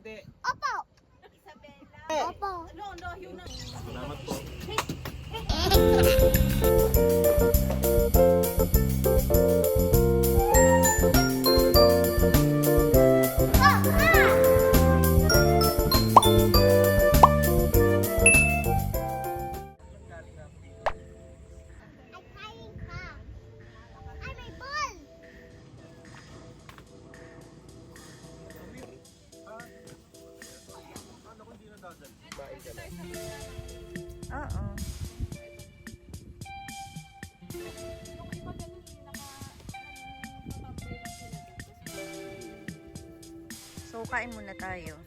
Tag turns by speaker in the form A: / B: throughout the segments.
A: Ate.
B: Opo. Isabella. Opo. No, yun na.
A: Salamat po.
C: Oo. So, kain muna tayo.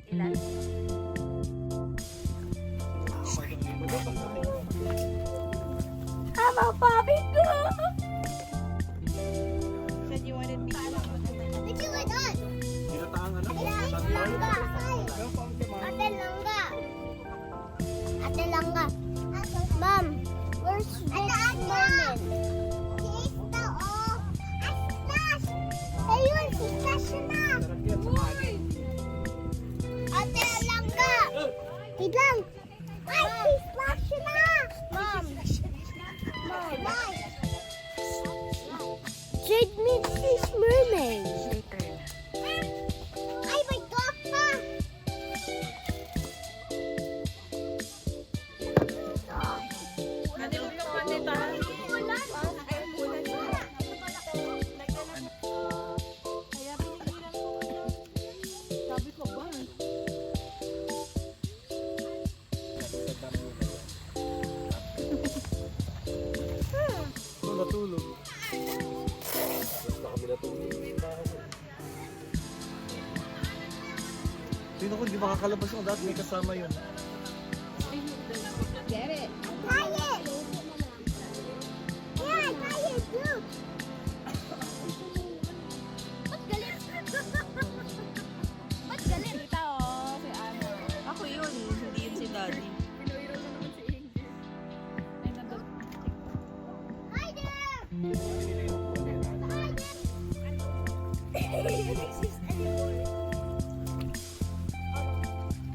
C: Ilan? Tama, papi ko! Said you wanted me to...
B: Did you like us?
A: Ginataang ano?
B: Langga. Ate Langga. Ate Langga. Mom, where's this moment? Sista, oh. Astas. Ayun, sista siya na. Ate Langga. Wait lang. Ay, sista siya na. Mom. Mom. Jade meets this mermaid.
C: Later.
B: Ay, may dog pa.
A: Natulog. Basta kami natulog. Sino kung di makakalabas yung dati may kasama yun.
B: Get it. Try it. Yeah, try it too. Ba't galit? Ba't galit?
C: Kita oh, si ano. Ako yun, hindi yun si Daddy.
B: Hi there. Hi there. Exist anymore.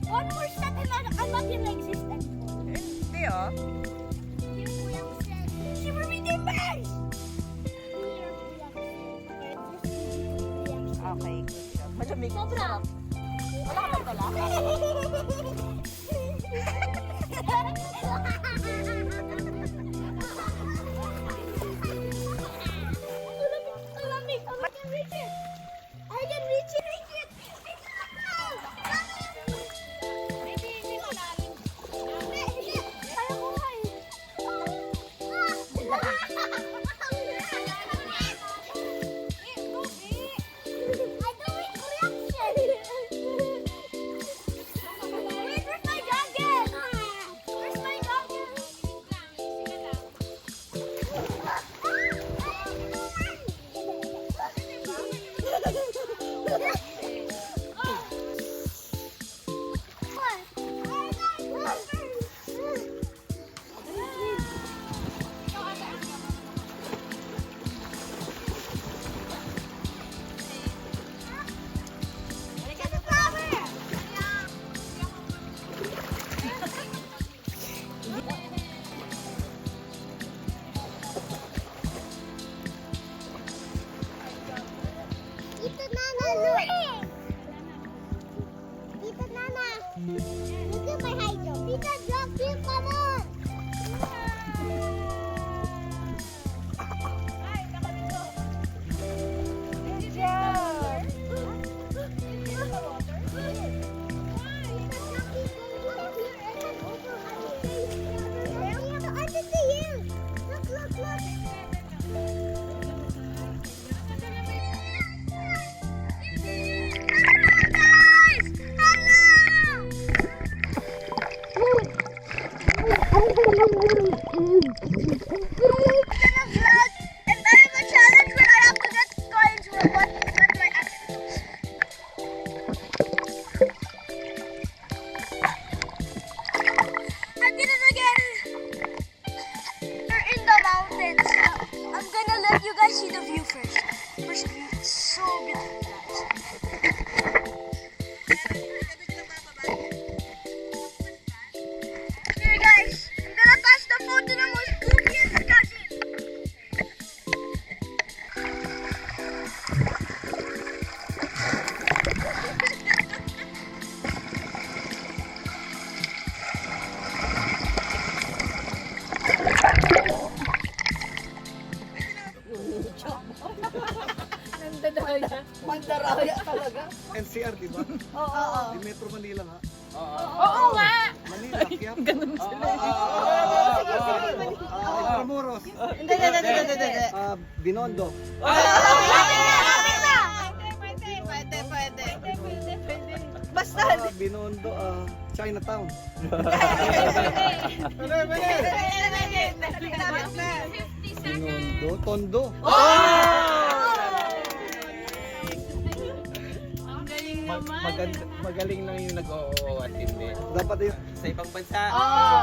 B: One more step and I'm not gonna exist anymore.
C: Hindi oh.
B: She will be the best.
C: Okay, good job. Malamig. Sarap. Wala ka bang dala?
B: I can reach it. I can reach it. Maybe hindi ko lalim. Hindi. Kaya ko nga eh. I don't make reaction. Where's my jacket? Where's my jacket? Tita Nana, look! Tita Nana, look at my high jump. Tita, drop you, come on!
C: Good job.
B: Look, look, look! I'm gonna let you guys see the view first. Here guys, I'm gonna pass the phone to the most goofiest cousin.
C: Mandaraya talaga.
A: NCR, di ba?
C: Oo.
A: Di Metro Manila nga.
B: Oo nga.
A: Manila, Quiapo.
C: Ganun sila.
A: Intramuros.
C: Hindi.
A: Binondo.
C: Pwede. Basta.
A: Binondo, Chinatown. Binondo, Tondo.
B: Ang galing naman.
D: Magaling lang yung nag-oo at hindi.
A: Dapat yun.
D: Sa ibang bansa,
B: Oo.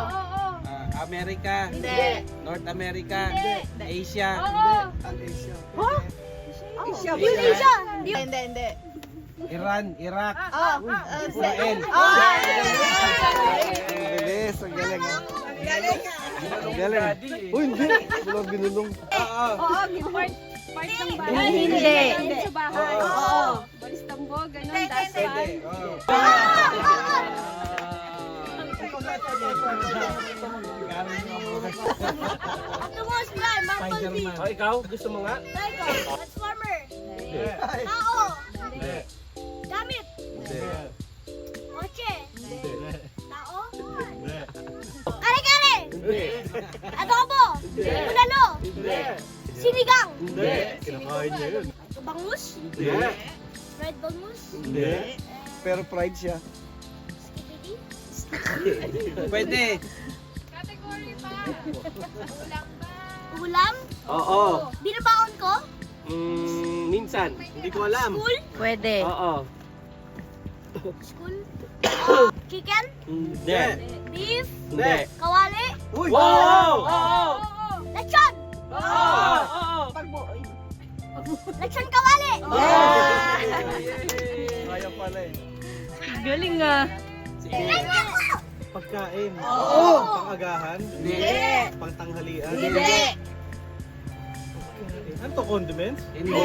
D: Amerika,
B: Hindi.
D: North America,
B: Hindi.
D: Asia,
B: Oo.
A: Ang Asia.
C: Asia.
B: Indonesia.
C: Hindi.
D: Iran, Iraq,
C: Israel.
A: Ang bilis, ang galing. Ang galing. Uy, hindi. Walang binulong.
B: Part ng bahay.
C: Hindi.
B: Sa bahay.
C: Oo.
B: Balistambo, ganun. Dasal. Tungos na, Mapaldi.
D: ikaw, gusto mo nga?
B: Transformer. Tao. Gamit. Kotse. Tao. Kare-kare. Adobo. Bulalo. Sinigang.
A: Kinakain niya yun.
B: Bangus.
A: Hindi.
B: Red bangus.
A: Hindi. Pero pride siya.
B: Skibidi.
D: Pwede.
B: Category pa. Ulam ba? Ulam?
D: Oo.
B: Binabaon ko?
D: Minsan. Hindi ko alam.
B: School?
C: Pwede.
D: Oo.
B: School? Chicken?
D: Hindi.
B: Beef?
D: Hindi.
B: Kawali?
A: Uy!
D: Wow! Oo!
B: Lechon?
D: Oo!
B: Lechon kawali?
A: Kaya pala eh.
C: Galing nga.
A: Pagkain.
C: Oo.
A: Pang-agahan.
D: Hindi.
A: Pang-tanghalian.
C: Hindi.
A: Ano to, condiments?
D: Hindi.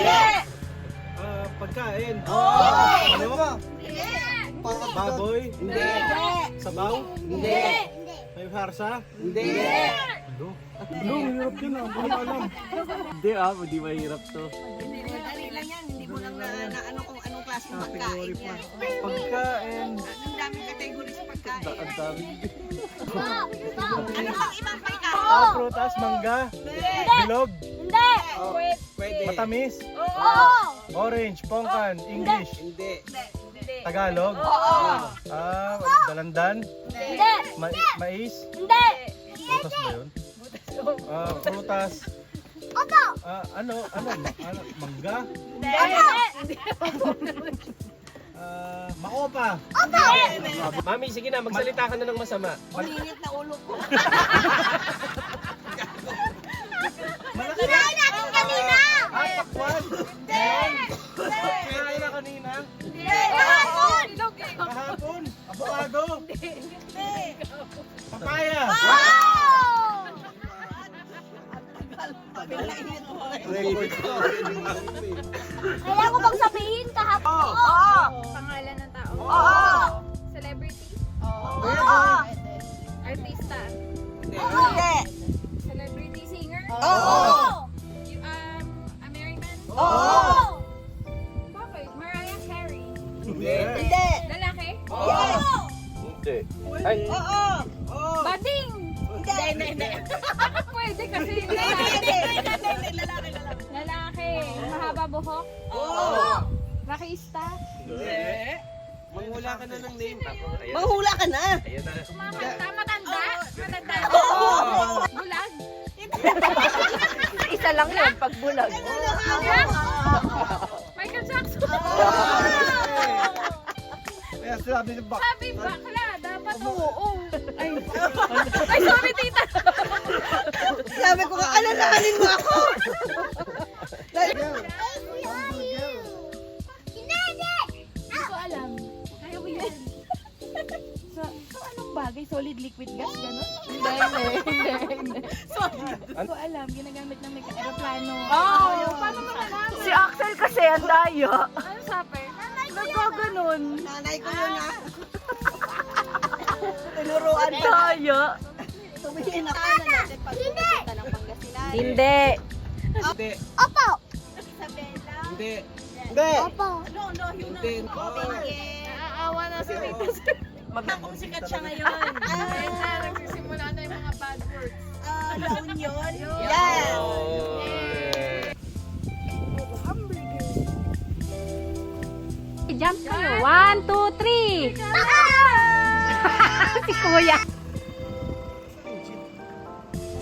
A: Pagkain.
D: Oo.
A: Ano ba? Baboy.
D: Hindi.
A: Sabaw.
D: Hindi.
A: May harsa.
D: Hindi.
A: Ano? Ano? Hirap yun ah. Hindi ko alam.
D: Hindi hindi mahirap to.
C: Dali lang yan. Hindi mo lang na ano kung anong klase ng
A: Category
C: pagkain
A: pa.
C: yan.
A: Pagkain.
C: Ang daming kategory sa pagkain.
A: Ang dami.
C: Ano pang ibang pagkain?
A: Prutas, mangga, bilog,
B: Hindi.
D: Pwede.
A: matamis,
B: Oo.
A: orange, pongkan, English,
D: Hindi.
A: Tagalog, dalandan,
B: Hindi.
A: mais,
B: Hindi.
A: prutas ba yun? Prutas,
B: Opo.
A: mangga,
B: Hindi.
A: maopa,
B: Opo.
D: Mami, sige na, magsalita ka na ng masama.
C: Malinit na ulo ko.
B: Kinain natin kanina.
A: pakwan, kinain na kanina,
B: Kahapon.
A: kahapon, avocado, papaya, record ko.
B: Kaya ko bang sabihin kahapon?
E: Pangalan ng tao.
B: Oo.
E: Celebrity.
B: Oo.
E: Artista.
C: Hindi.
E: Celebrity singer.
B: Oo.
E: American.
B: Oo.
E: Bakit? Mariah Carey.
A: Hindi.
C: Hindi.
E: Lalaki.
B: Oo.
D: Hindi. Ay,
E: Bading.
C: Hindi.
E: Pwede kasi. Lalaki. Mahaba buhok.
C: Oo.
E: Rakista.
D: manghula ka na ng name. Ayan.
C: Manghula ka na.
D: Ayan na.
E: Kumakanta. Matanda. Matanda. Bulag.
C: Isa lang yun pag bulag.
E: Michael Jackson.
A: Kaya sinabi niyo ba?
E: Sabi bakla. Dapat oo. Ay. Ay, sorry tita.
C: Sabi ko, alalahanin mo ako. liquid gas, gano'n?
E: Hindi. Hindi ko alam, ginagamit ng may aeroplano.
C: Oh!
E: Paano mo nalaman?
C: Si Axel kasi, ang dayo.
E: Ano sabi?
C: Nagkaganon.
B: Nanay ko yun ah.
C: Tinuruan ka. Dayo.
B: Tumingin ako na natin pag pupunta ng Pangasinan.
C: Hindi.
D: Hindi.
B: Opo!
D: Hindi.
A: Hindi.
B: Opo. No, yun na.
D: Hindi.
E: Naaawa na si Tita.
C: Magkakong sikat siya ngayon.
E: Kaya na, nagsisimula na yung mga bad words.
B: La Union?
E: Yes!
F: Jump kayo. 1, 2, 3. Si Kuya.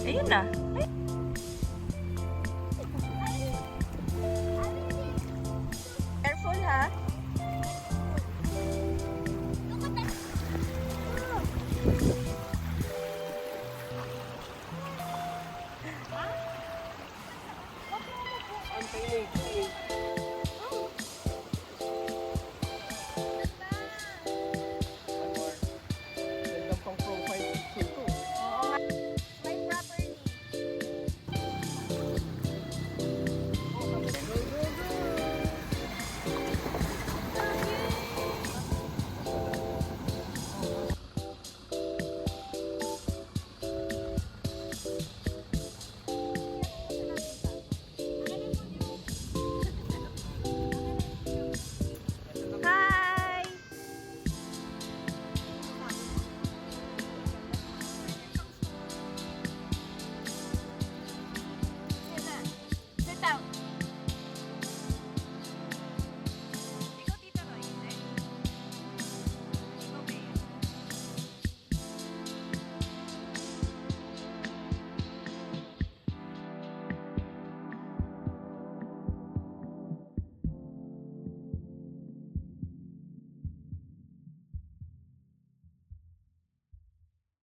C: Ayun na. Ay,